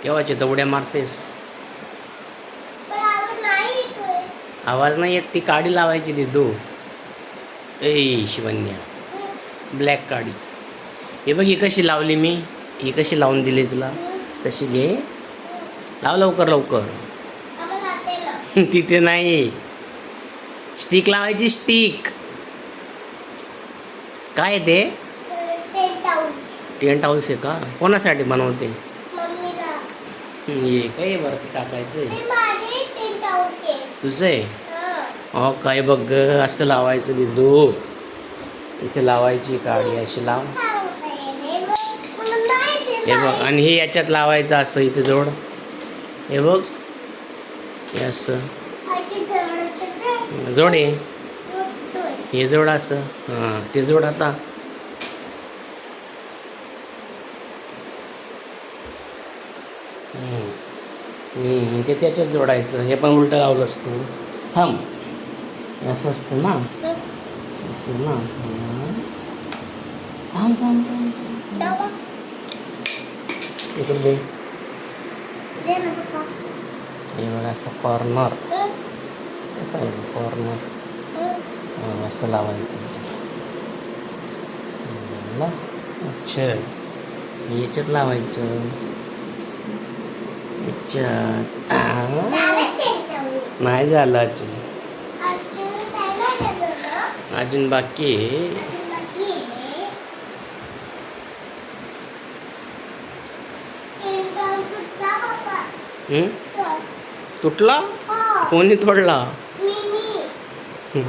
केव्हाचे दवड्या मारतेस? पण आवाज नाही येतोय. आवाज नाही येत, ती काडी लावायची ती दो. ए शिवन्या, ब्लॅक काडी. हे बघ, ही कशी लावली मी, ही कशी लावून दिली तुला, तशी घे. लाव लवकर लवकर. आम्हाला आतेलं. तिथे नाही, स्टिक लावायची, स्टिक. काय आहे ते? Tent house. टेंट हाऊस आहे का? कोणासाठी बनवते? मम्मीला. ये काय वरती टाकायचं ते आहे? माझे टेंट हाऊस आहे. तुझं आहे? हं. हो काय, बघ असं लावायचं दिदू. इथे लावायची काडी, अशी लाव. मला नाही ते हे बघ, आणि हे याच्यात लावायचं असं, इथे जोड. हे बघ, हे असं आजी जवळचं जोड. हे मोठं. हे जोड असं. हां, ते जोड आता. ते त्याच्यात जोडायचं. हे पण उलटं लावलंस तू. थांब, हे असं असतं ना, असं ना. हां. थांब थांब थांब थांब थांब. डबा इकडे दे. दे ना पप्पा. हे बघ, असं कॉर्नर. हं. कसं आहे कॉर्नर? हं. असं लावायचं. ना, अच्छा, याच्यात लावायचं, याच्यात. झालं टेंट हाऊस. नाही झालं अजून, अजून काय नाही झालं? अजून बाकी आहे. अजून बाकी आहे. टेंट हाऊस फुटला पप्पा. हं? तर. तुटला? हो. कोणी तोडला?